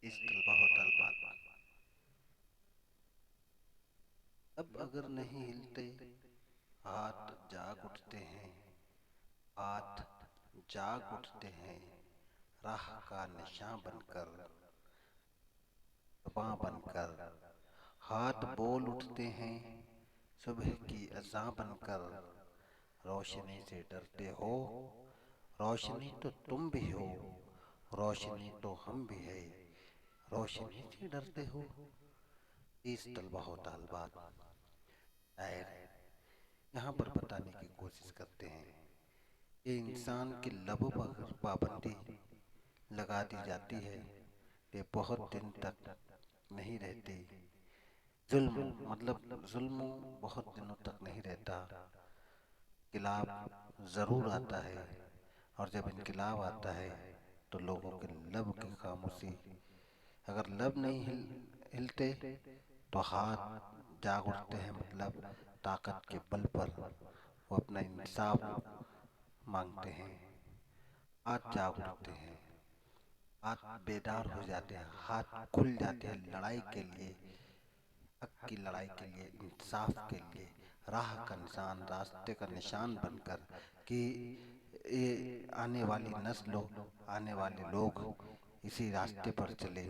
اس طلبہ و طالبات، اب اگر نہیں ہلتے ہاتھ جاگ اٹھتے ہیں، ہاتھ جاگ اٹھتے ہیں، راہ کا نشاں بن کر، زباں بن کر، ہاتھ بول اٹھتے ہیں صبح کی اذاں بن کر۔ روشنی سے ڈرتے ہو، روشنی تو تم بھی ہو، روشنی تو ہم بھی ہے، روشنی سے ڈرتے ہو۔ اس طلبہ و طالبات، شاعر یہاں پر بتانے کی کوشش کرتے ہیں کہ انسان کے لبوں پر اگر پابندی لگا دی جاتی ہے کہ بہت دن تک نہیں رہتے، ظلم مطلب ظلم بہت دنوں تک نہیں رہتا، انقلاب ضرور آتا ہے، اور جب انقلاب آتا ہے تو لوگوں کے لب کی خاموشی، اگر لب نہیں ہلتے تو ہاتھ جاگ اٹھتے ہیں، مطلب طاقت کے بل پر وہ اپنا انصاف مانگتے ہیں، ہاتھ جاگ اٹھتے ہیں، ہاتھ بیدار ہو جاتے ہیں، ہاتھ کھل جاتے ہیں لڑائی کے لیے، حق کی لڑائی کے لیے، انصاف کے لیے، راہ کا نشان، راستے کا نشان بن کر، کہ آنے والی نسلوں، آنے والے لوگ اسی راستے پر چلے،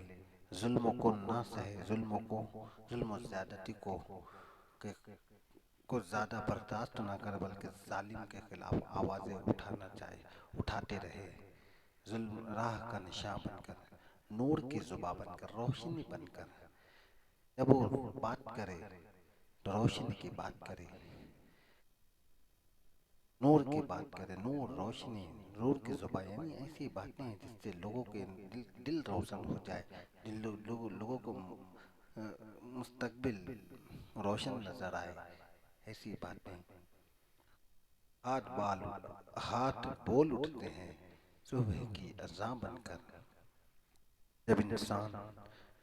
ظلموں کو نہ سہے، ظلم و زیادتی کو زیادہ برداشت نہ کر، بلکہ ظالم کے خلاف آوازیں اٹھانا چاہے، اٹھاتے رہے، ظلم راہ کا نشان بن کر، نور کی زباں بن کر، روشنی بن کر، جب وہ بات کرے تو روشنی کی بات کرے، نور کی بات کرے، نور، روشنی، نور کی زبان، یعنی ایسی باتیں جس سے لوگوں کے دل روشن ہو جائے، لوگوں کو مستقبل روشن نظر آئے، ایسی باتیں، ہاتھ بول اٹھتے ہیں صبح کی اذاں بن کر، جب انسان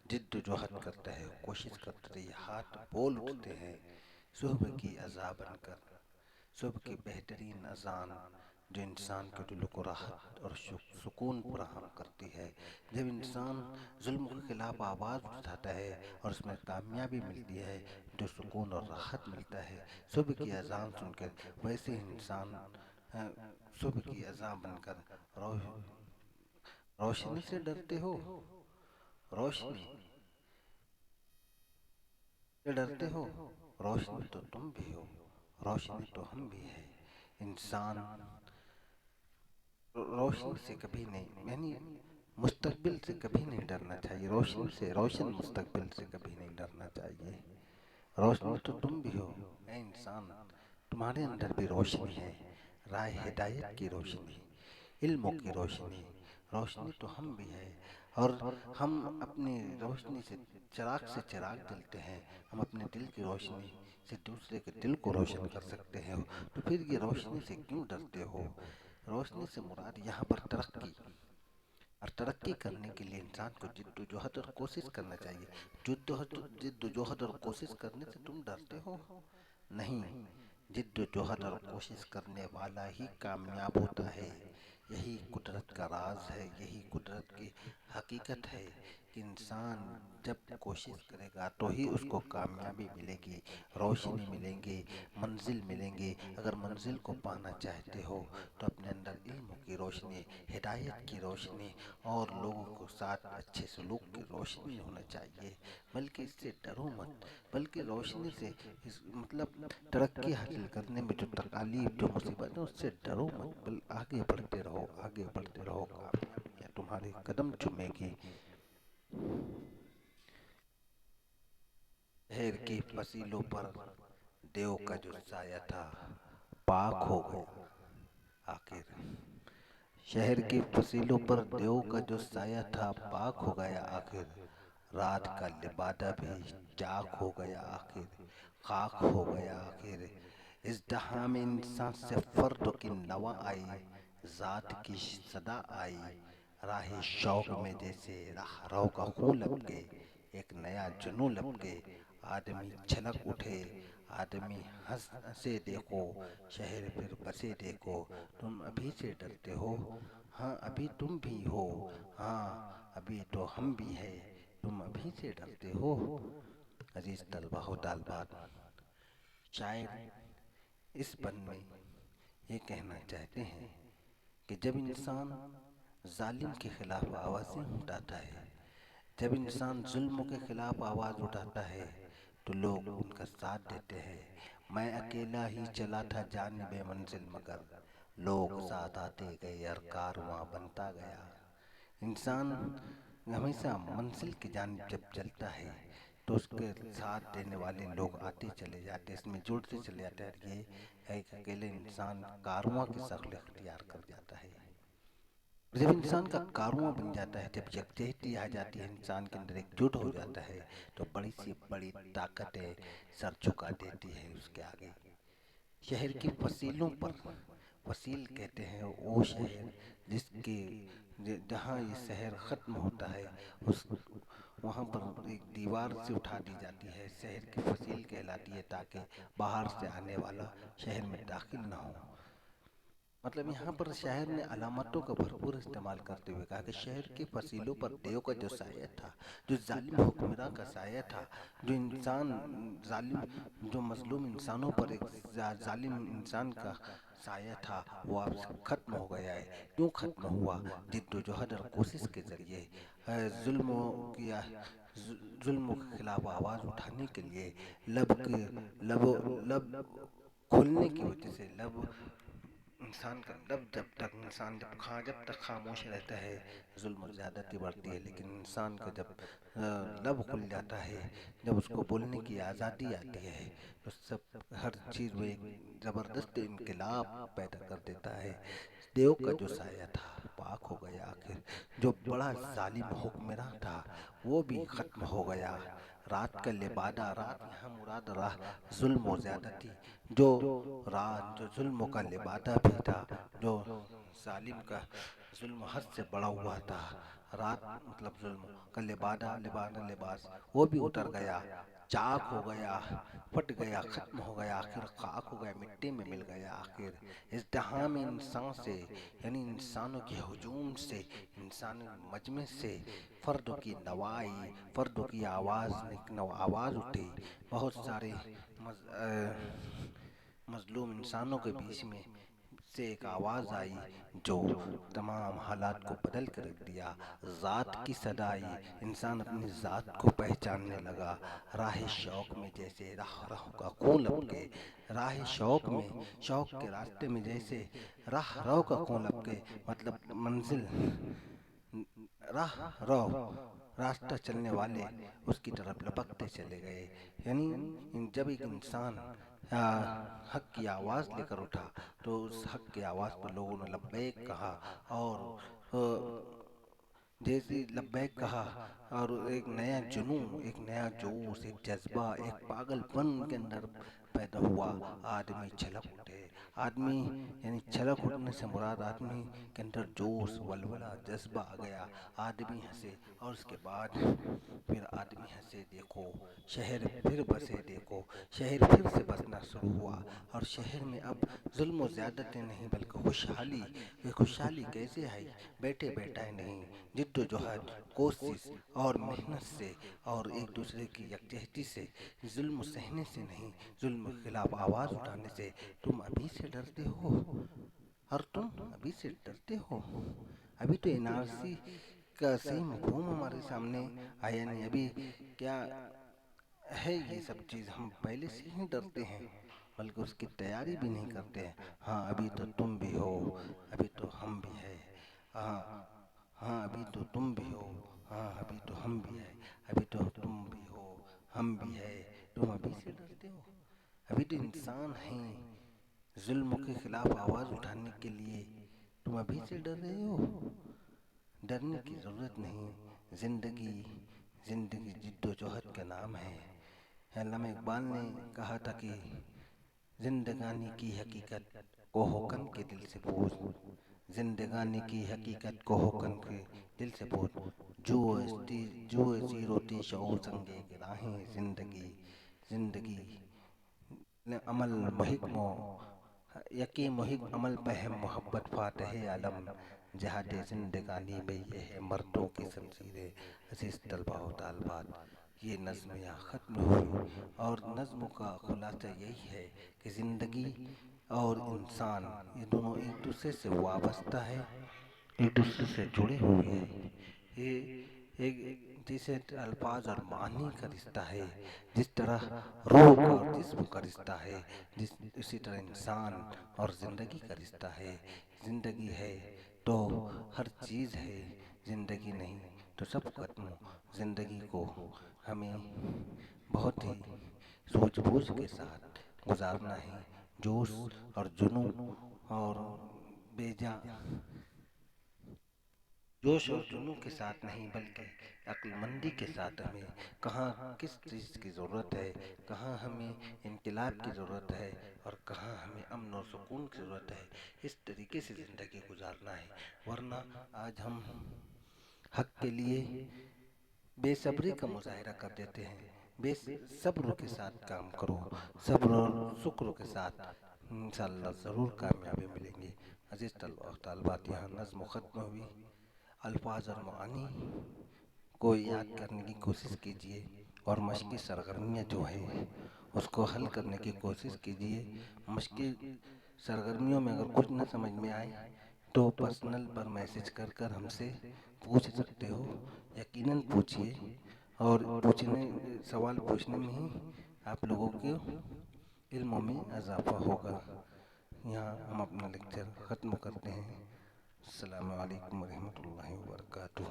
جد و جہد کرتا ہے، کوشش کرتا ہے، ہاتھ بول اٹھتے ہیں صبح کی اذاں بن کر، صبح کی بہترین اذان جو انسان کے دل کو راحت اور سکون فراہم کرتی ہے، جب انسان ظلم کے خلاف آواز اٹھاتا ہے اور اس میں کامیابی ملتی ہے، جو سکون اور راحت ملتا ہے صبح کی اذان سن کر، ویسے انسان صبح کی اذان بن کر، روشنی سے ڈرتے ہو، روشنی سے ڈرتے ہو، روشنی تو تم بھی ہو، روشنی تو ہم بھی ہے، انسان روشنی سے کبھی نہیں، یعنی مستقبل سے کبھی نہیں ڈرنا چاہیے، روشن مستقبل سے کبھی نہیں ڈرنا چاہیے، روشنی تو تم بھی ہو، اے انسان تمہارے اندر بھی روشنی ہے، راہ ہدایت کی روشنی، علموں کی روشنی، روشنی تو ہم بھی ہے، اور ہم اپنی روشنی سے چراغ جلتے ہیں، ہم اپنے دل کی روشنی سے دوسرے کے دل کو روشن کر سکتے ہیں، تو پھر یہ روشنی سے کیوں ڈرتے ہو؟ روشنی سے مراد یہاں پر ترقی، اور ترقی کرنے کے لیے انسان کو جد و جہد اور کوشش کرنا چاہیے، جد و جہد اور کوشش کرنے سے تم ڈرتے ہو؟ نہیں، جد و جہد اور کوشش کرنے والا ہی کامیاب ہوتا ہے، یہی قدرت کا راز ہے، یہی قدرت کی حقیقت ہے کہ انسان جب کوشش کرے گا تو ہی اس کو کامیابی ملے گی، روشنی ملیں گی، منزل ملیں گی۔ اگر منزل کو پانا چاہتے ہو تو اپنے اندر علم کی روشنی، ہدایت کی روشنی اور لوگوں کو ساتھ اچھے سلوک کی روشنی ہونا چاہیے، بلکہ اس سے ڈرو مت، بلکہ روشنی سے مطلب ترقی حاصل کرنے میں جو تکالیف، جو مصیبتیں، اس سے ڈرو مت، بل آگے بڑھتے رہو، آگے بڑھتے رہو، کامیابیاں تمہارے قدم چومے گی۔ شہر کی فصیلوں پر دیو کا جو سایہ تھا پاک ہو گیا آخر، شہر کی فصیلوں پر دیو کا جو سایہ تھا پاک ہو گیا آخر، رات کا لبادہ بھی چاک ہو گیا آخر، خاک ہو گیا آخر، ازدحام انسان سے فرد کی نوا آئی، ذات کی صدا آئی، راہ شوق میں جیسے راہ رو کا خون لپکے، ایک نیا جنون لپکے، آدمی چھلک اٹھے، آدمی ہنسے دیکھو، شہر پھر بسے دیکھو، تم ابھی سے ڈرتے ہو، ہاں ابھی تم بھی ہو، ہاں ابھی تو ہم بھی ہے، تم ابھی سے ڈرتے ہو۔ عزیز طلبہ و طالبات، شاعر اس بند میں یہ کہنا چاہتے ہیں کہ جب انسان ظالم کے خلاف آوازیں اٹھاتا ہے، جب انسان ظلم کے خلاف آواز اٹھاتا ہے تو لوگ ان کا ساتھ دیتے ہیں۔ میں اکیلا ہی چلا تھا جانب منزل، مگر لوگ ساتھ آتے گئے اور کارواں بنتا گیا۔ انسان ہمیشہ منزل کی جانب جب چلتا ہے تو اس کے ساتھ دینے والے لوگ آتے چلے جاتے، اس میں جڑتے چلے جاتے ہیں، اور یہ ایک اکیلے انسان کارواں کی شکل اختیار کر جاتا ہے۔ جب انسان کا کارواں بن جاتا ہے، جب یکجہتی آ جاتی ہے، انسان کے اندر ایک جٹ ہو جاتا ہے، تو بڑی سی بڑی طاقتیں سر جھکا دیتی ہے اس کے آگے۔ شہر کی فصیلوں پر، فصیل کہتے ہیں وہ شہر جس کے جہاں یہ شہر ختم ہوتا ہے، وہاں پر ایک دیوار سے اٹھا دی جاتی ہے، شہر کی فصیل کہلاتی ہے، تاکہ باہر سے آنے والا شہر میں داخل نہ ہو۔ مطلب یہاں پر شاعر نے علامتوں کا بھرپور استعمال کرتے ہوئے کہا کہ شہر کی فصیلوں پر دیو کا جو سایہ تھا، جو ظالم حکمراں کا سایہ تھا، جو انسان ظالم، جو مظلوم انسانوں پر ایک ظالم انسان کا سایہ تھا، وہ اب ختم ہو گیا ہے۔ کیوں ختم ہوا؟ جد و جہد اور کوشش کے ذریعے ظلم کے خلاف آواز اٹھانے کے لیے لب کھلنے کی وجہ سے، انسان کا لب جب تک خاموش رہتا ہے ظلم و زیادتی بڑھتی ہے، لیکن انسان کا جب لب کھل جاتا ہے، جب اس کو بولنے کی آزادی آتی ہے، تو سب ہر چیز میں ایک زبردست انقلاب پیدا کر دیتا ہے۔ دیو کا جو سایہ تھا پاک ہو گیا، آخر جو بڑا ظالم حکمراں تھا وہ بھی ختم ہو گیا۔ رات کا لبادہ، رات یہاں مراد ظلم و زیادتی، جو رات جو ظلم کا لبادہ بھی تھا، جو ظالم کا ظلم حد سے بڑا ہوا تھا، رات مطلب ظلم کا لبادہ، لباس وہ بھی اتر گیا، چاک ہو گیا، پھٹ گیا، ختم ہو گیا، آخر خاک ہو گیا، مٹی میں مل گیا۔ آخر ازدحام انسان سے، یعنی انسانوں کے ہجوم سے، انسانی مجمع سے فردوں کی نوائی، فردوں کی آواز اٹھی، بہت سارے مظلوم انسانوں کے بیچ میں سے ایک آواز آئی جو تمام حالات کو بدل کر رکھ دیا۔ ذات کی صدا آئی، انسان اپنی ذات کو پہچاننے لگا۔ راہ شوق میں جیسے راہ کا خون لپکے، راہ شوق میں، شوق کے راستے میں جیسے راہ کا خون لپکے، مطلب منزل، راستہ چلنے والے اس کی طرف لپکتے چلے گئے۔ یعنی جب ایک انسان حق کی آواز لے کر اٹھا تو اس حق کی آواز پر لوگوں نے لبیک کہا، اور جیسے لبیک کہا، اور ایک نیا جنون، ایک نیا جوش، ایک جذبہ، ایک پاگل پن کے اندر پیدا ہوا۔ آدمی چھلک اٹھے، آدمی یعنی چھلک اٹھنے سے مراد آدمی کے اندر جوش، ولولہ، جذبہ آ گیا، آدمی ہنسے، اور اس کے بعد پھر آدمی ہنسے دیکھو شہر پھر بسے، دیکھو شہر پھر سے بسنا شروع ہوا، اور شہر میں اب ظلم و زیادتیں نہیں بلکہ خوشحالی۔ یہ خوشحالی کیسے آئی؟ بیٹھے بیٹھائے نہیں، جد و جہد، کوشش اور محنت سے، اور ایک دوسرے کی یکجہتی سے، ظلم سہنے سے نہیں، ظلم کے خلاف آواز اٹھانے سے۔ تم ابھی سے ڈرتے ہو، اور تم ابھی سے ڈرتے ہو؟ ابھی تو این آر سی کا صحیح مفہوم ہمارے سامنے آیا نہیں، ابھی کیا ہے یہ سب چیز؟ ہم پہلے سے ہی ڈرتے ہیں، بلکہ اس کی تیاری بھی نہیں کرتے ہیں۔ ہاں ابھی تو تم بھی ہو، ابھی تو ہم بھی ہے، ہاں ابھی تو تم بھی ہو، ہاں ابھی تو ہم بھی ہے، ابھی تو تم بھی ہو، ہم بھی ہے، تم ابھی سے ڈرتے ہو؟ ابھی تو انسان ہیں، ظلم کے خلاف آواز اٹھانے کے لیے تم ابھی سے ڈر رہے ہو؟ ڈرنے کی ضرورت نہیں، زندگی جد و جہد کا نام ہے۔ علامہ اقبال نے کہا تھا کہ زندگانی کی حقیقت کو ہوکن کے دل سے پوچھ، زندگانی کی حقیقت کو ہوکن کے دل سے پوچھ، جو زیروتی شعور سنگے کہ راہیں زندگی عمل محک مو یقین محق عمل پہم محبت فاتح عالم، جہاد زندگانی میں یہ ہے مردوں کی زنجیریں، عزیز طلباء و طالبات، یہ نظم یہاں ختم ہوئی، اور نظم کا خلاصہ یہی ہے کہ زندگی اور انسان یہ دونوں ایک دوسرے سے وابستہ ہے، ایک دوسرے سے جڑے ہوئے ہیں۔ یہ ایک جیسے الفاظ اور معنی کا رشتہ ہے، جس طرح روح کا اور جسم کا رشتہ ہے، اسی طرح انسان اور زندگی کا رشتہ ہے۔ زندگی ہے تو ہر چیز ہے، زندگی نہیں تو سب ختم۔ زندگی کو ہمیں بہت ہی سوچ بوجھ کے ساتھ گزارنا ہے، جوش اور جنون اور بیجا جوش اور جنون کے ساتھ نہیں، بلکہ عقل مندی کے ساتھ ہمیں کہاں کس چیز کی ضرورت ہے، کہاں ہمیں انقلاب کی ضرورت ہے اور کہاں ہمیں امن و سکون کی ضرورت ہے، اس طریقے سے زندگی گزارنا ہے۔ ورنہ آج ہم حق کے لیے بے صبری کا مظاہرہ کر دیتے ہیں۔ بے صبر کے ساتھ کام کرو، صبر اور شکر کے ساتھ انشاءاللہ ضرور کامیابی ملیں گی۔ عزیز طلباء و طالبات، یہاں نظم ختم ہوئی۔ الفاظ اور معانی کو یاد کرنے کی کوشش کیجیے، اور مشقی سرگرمیاں جو ہیں اس کو حل کرنے کی کوشش کیجیے۔ مشقی سرگرمیوں میں اگر کچھ نہ سمجھ میں آئے تو پرسنل پر میسج کر کر ہم سے پوچھ سکتے ہو، یقیناً پوچھئے، اور سوال پوچھنے میں ہی آپ لوگوں کے علموں میں اضافہ ہوگا۔ یہاں ہم اپنا لیکچر ختم کرتے ہیں۔ السلام علیکم ورحمۃ اللہ وبرکاتہ۔